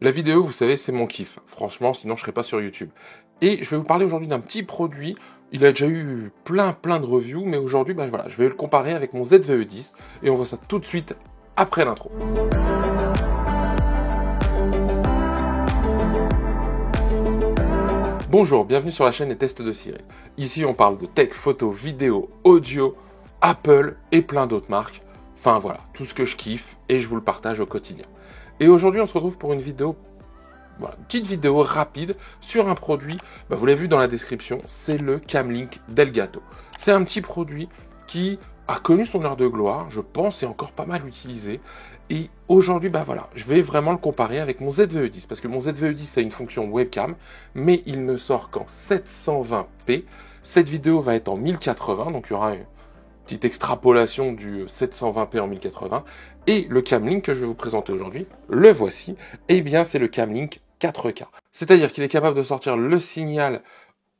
La vidéo, vous savez, c'est mon kiff. Franchement, sinon je serais pas sur YouTube. Et je vais vous parler aujourd'hui d'un petit produit. Il a déjà eu plein de reviews, mais aujourd'hui, voilà, je vais le comparer avec mon ZVE10 et on voit ça tout de suite après l'intro. Bonjour, bienvenue sur la chaîne des tests de Cyril. Ici, on parle de tech, photo, vidéo, audio, Apple et plein d'autres marques. Enfin voilà, tout ce que je kiffe et je vous le partage au quotidien. Et aujourd'hui, on se retrouve pour une vidéo, voilà, une petite vidéo rapide sur un produit, vous l'avez vu dans la description, c'est le Camlink d'Elgato. C'est un petit produit qui a connu son heure de gloire, je pense, et encore pas mal utilisé. Et aujourd'hui, voilà, je vais vraiment le comparer avec mon ZVE10, parce que mon ZVE10 a une fonction webcam, mais il ne sort qu'en 720p. Cette vidéo va être en 1080, donc il y aura une petite extrapolation du 720p en 1080. Et le Camlink que je vais vous présenter aujourd'hui, le voici, eh bien c'est le Camlink 4K. C'est-à-dire qu'il est capable de sortir le signal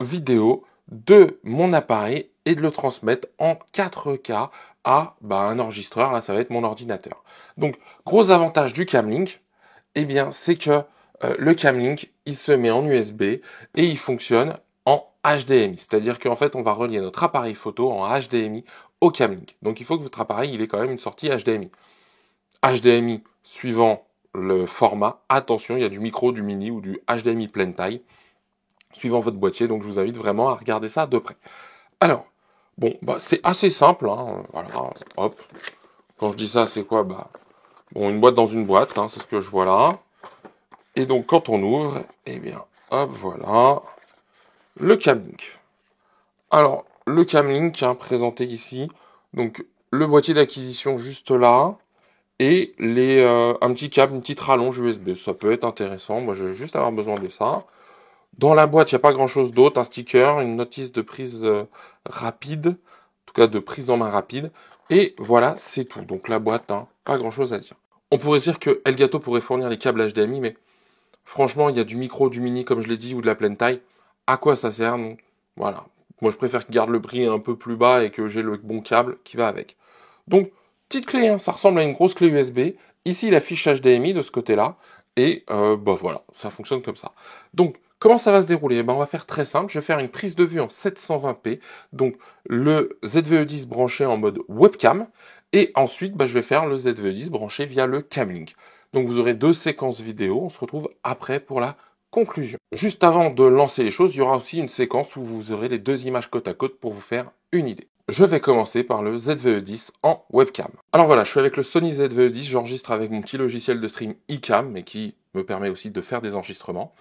vidéo de mon appareil et de le transmettre en 4K à un enregistreur. Là, ça va être mon ordinateur. Donc, gros avantage du Camlink, eh bien, c'est que le Camlink, il se met en USB et il fonctionne en HDMI. C'est-à-dire qu'en fait, on va relier notre appareil photo en HDMI au Camlink. Donc, il faut que votre appareil, il ait quand même une sortie HDMI. HDMI suivant le format. Attention, il y a du micro, du mini ou du HDMI pleine taille, suivant votre boîtier. Donc, je vous invite vraiment à regarder ça de près. Alors, bon, c'est assez simple. Hein, voilà, hop. Quand je dis ça, c'est quoi? Une boîte dans une boîte, hein, c'est ce que je vois là. Et donc, quand on ouvre, eh bien, hop, voilà, le Camlink. Alors, le Camlink, présenté ici, donc le boîtier d'acquisition juste là, et un petit câble, une petite rallonge USB. Ça peut être intéressant, moi je vais juste avoir besoin de ça. Dans la boîte, il n'y a pas grand-chose d'autre, un sticker, une notice de prise rapide, en tout cas de prise en main rapide, et voilà, c'est tout. Donc la boîte, pas grand-chose à dire. On pourrait dire que Elgato pourrait fournir les câbles HDMI, mais franchement, il y a du micro, du mini, comme je l'ai dit, ou de la pleine taille. À quoi ça sert? Donc, voilà. Moi, je préfère qu'il garde le prix un peu plus bas et que j'ai le bon câble qui va avec. Donc, petite clé, ça ressemble à une grosse clé USB. Ici, la fiche HDMI de ce côté-là. Et voilà, ça fonctionne comme ça. Donc, comment ça va se dérouler? On va faire très simple. Je vais faire une prise de vue en 720p. Donc, le ZVE10 branché en mode webcam. Et ensuite, je vais faire le ZVE10 branché via le Camlink. Donc, vous aurez deux séquences vidéo. On se retrouve après pour la conclusion. Juste avant de lancer les choses, il y aura aussi une séquence où vous aurez les deux images côte à côte pour vous faire une idée. Je vais commencer par le ZVE10 en webcam. Alors voilà, je suis avec le Sony ZVE10, j'enregistre avec mon petit logiciel de stream iCam, mais qui me permet aussi de faire des enregistrements.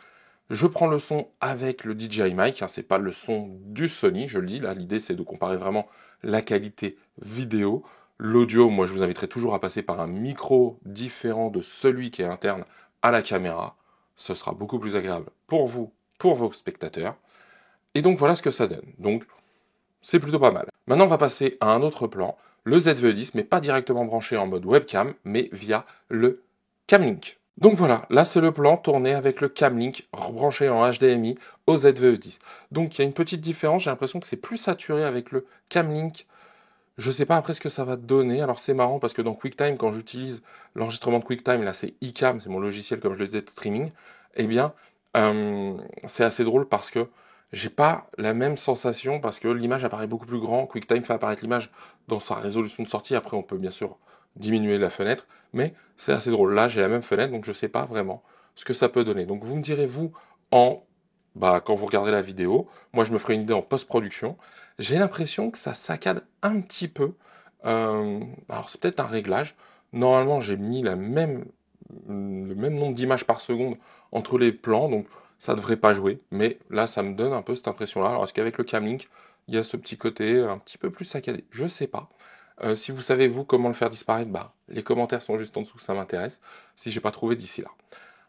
Je prends le son avec le DJI Mic, c'est pas le son du Sony, je le dis, là l'idée c'est de comparer vraiment la qualité vidéo. L'audio, moi je vous inviterai toujours à passer par un micro différent de celui qui est interne à la caméra. Ce sera beaucoup plus agréable pour vous, pour vos spectateurs. Et donc voilà ce que ça donne. Donc c'est plutôt pas mal. Maintenant, on va passer à un autre plan, le ZVE10, mais pas directement branché en mode webcam, mais via le Camlink. Donc voilà, là c'est le plan tourné avec le Camlink branché en HDMI au ZVE10. Donc il y a une petite différence, j'ai l'impression que c'est plus saturé avec le Camlink. Je sais pas après ce que ça va donner. Alors c'est marrant parce que dans QuickTime, quand j'utilise l'enregistrement de QuickTime, là c'est iCam, c'est mon logiciel comme je le disais de streaming, eh bien c'est assez drôle parce que j'ai pas la même sensation parce que l'image apparaît beaucoup plus grand. QuickTime fait apparaître l'image dans sa résolution de sortie. Après, on peut bien sûr diminuer la fenêtre, mais c'est assez drôle. Là, j'ai la même fenêtre, donc je sais pas vraiment ce que ça peut donner. Donc, vous me direz, vous, quand vous regardez la vidéo, moi, je me ferai une idée en post-production. J'ai l'impression que ça saccade un petit peu. Alors, c'est peut-être un réglage. Normalement, j'ai mis le même nombre d'images par seconde entre les plans, donc ça devrait pas jouer, mais là ça me donne un peu cette impression-là. Alors est-ce qu'avec le Camlink, il y a ce petit côté un petit peu plus saccadé? Je sais pas. Si vous savez vous comment le faire disparaître, les commentaires sont juste en dessous, ça m'intéresse, si j'ai pas trouvé d'ici là.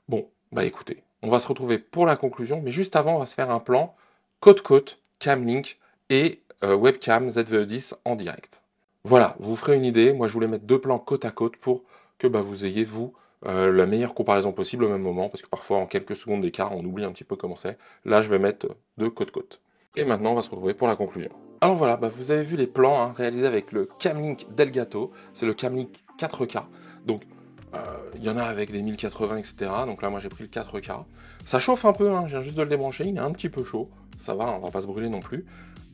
Bon, écoutez, on va se retrouver pour la conclusion, mais juste avant, on va se faire un plan côte-côte, Camlink et webcam ZVE10 en direct. Voilà, vous ferez une idée. Moi, je voulais mettre deux plans côte à côte pour que vous ayez, vous, la meilleure comparaison possible au même moment, parce que parfois, en quelques secondes d'écart, on oublie un petit peu comment c'est. Là, je vais mettre deux côte-côte. Et maintenant, on va se retrouver pour la conclusion. Alors voilà, vous avez vu les plans réalisés avec le Camlink d'Elgato. C'est le Camlink 4K. Donc, Il y en a avec des 1080, etc. Donc là, moi, j'ai pris le 4K. Ça chauffe un peu, hein, je viens juste de le débrancher. Il est un petit peu chaud. Ça va, on va pas se brûler non plus.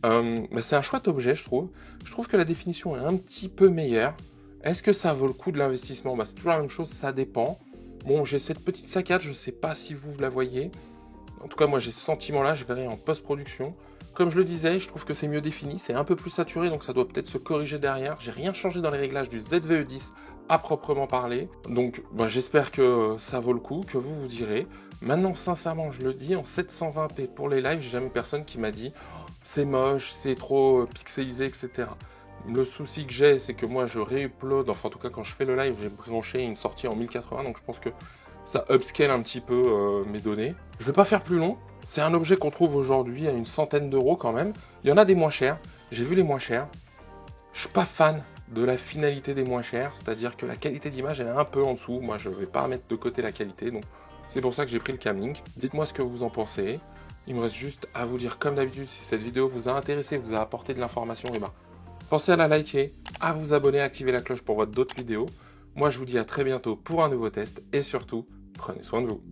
Mais c'est un chouette objet, je trouve. Je trouve que la définition est un petit peu meilleure. Est-ce que ça vaut le coup de l'investissement? C'est toujours la même chose, ça dépend. Bon, j'ai cette petite saccade, je ne sais pas si vous la voyez. En tout cas, moi, j'ai ce sentiment-là, je verrai en post-production. Comme je le disais, je trouve que c'est mieux défini, c'est un peu plus saturé, donc ça doit peut-être se corriger derrière. J'ai rien changé dans les réglages du ZVE10 à proprement parler. Donc, j'espère que ça vaut le coup, que vous vous direz. Maintenant, sincèrement, je le dis, en 720p pour les lives, j'ai jamais personne qui m'a dit « c'est moche, c'est trop pixelisé, etc. » Le souci que j'ai, c'est que moi, je réupload, enfin en tout cas, quand je fais le live, j'ai branché une sortie en 1080, donc je pense que ça upscale un petit peu mes données. Je ne vais pas faire plus long. C'est un objet qu'on trouve aujourd'hui à une centaine d'euros quand même. Il y en a des moins chers. J'ai vu les moins chers. Je suis pas fan de la finalité des moins chers, c'est-à-dire que la qualité d'image elle est un peu en dessous. Moi, je vais pas mettre de côté la qualité, donc c'est pour ça que j'ai pris le Camlink. Dites-moi ce que vous en pensez. Il me reste juste à vous dire, comme d'habitude, si cette vidéo vous a intéressé, vous a apporté de l'information, et pensez à la liker, à vous abonner, à activer la cloche pour voir d'autres vidéos. Moi, je vous dis à très bientôt pour un nouveau test et surtout, prenez soin de vous.